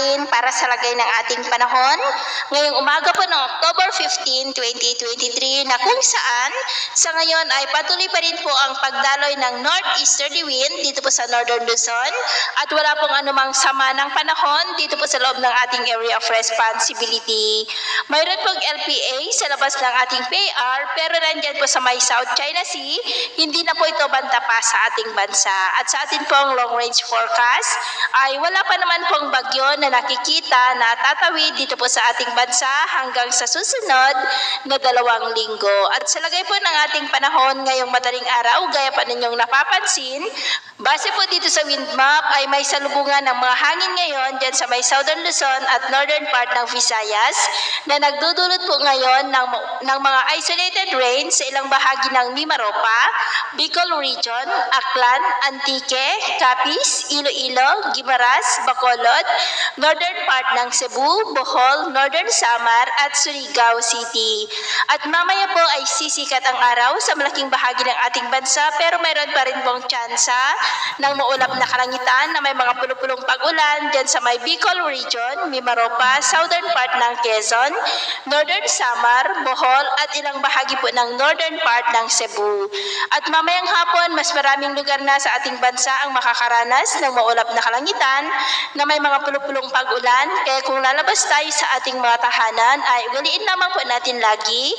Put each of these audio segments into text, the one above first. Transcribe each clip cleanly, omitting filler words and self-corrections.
natin para sa lagay ng ating panahon ngayong umaga po ng October 15, 2023 na kung saan sa ngayon ay patuloy pa rin po ang pagdaloy ng northeasterly wind dito po sa Northern Luzon at wala pong anumang sama ng panahon dito po sa loob ng ating area of responsibility. Mayroon pong LPA sa labas ng ating PAR pero nandyan po sa may South China Sea, hindi na po ito banta pa sa ating bansa. At sa atin pong long range forecast ay wala pa naman pong bagyo na nakikita na tatawid dito po sa ating bansa hanggang sa susunod na 2 linggo. At sa lagay po ng ating panahon ngayong madaling araw, gaya pa ninyong napapansin, base po dito sa wind map ay may salubungan ng mga hangin ngayon dyan sa may Southern Luzon at northern part ng Visayas na nagdudulot po ngayon ng mga isolated rain sa ilang bahagi ng Mimaropa, Bicol Region, Aklan, Antique, Capiz, Iloilo, Guimaras, Bacolod, northern part ng Cebu, Bohol, Northern Samar at Surigao City. At mamaya po ay sisikat ang araw sa malaking bahagi ng ating bansa pero mayroon pa rin pong tsansa ng maulap na kalangitan na may mga pulupulong pag-ulan dyan sa may Bicol Region, Mimaropa, southern part ng Quezon, Northern Samar, Bohol at ilang bahagi po ng northern part ng Cebu. At mamayang hapon, mas maraming lugar na sa ating bansa ang makakaranas ng maulap na kalangitan na may mga pulupulong pag-ulan. Kaya kung lalabas tayo sa ating mga tahanan ay ugaliin lamang po natin lagi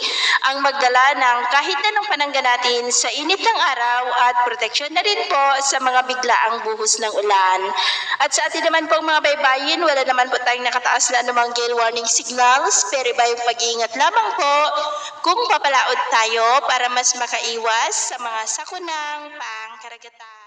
ang magdala ng kahit anong panangga natin sa init ng araw at proteksyon na rin po sa mga biglaang buhos ng ulan. At sa atin naman pong mga baybayin, wala naman po tayong nakataas na anumang gale warning signals pero iba yung pag-iingat lamang po kung papalaot tayo para mas makaiwas sa mga sakunang pangkaragatan.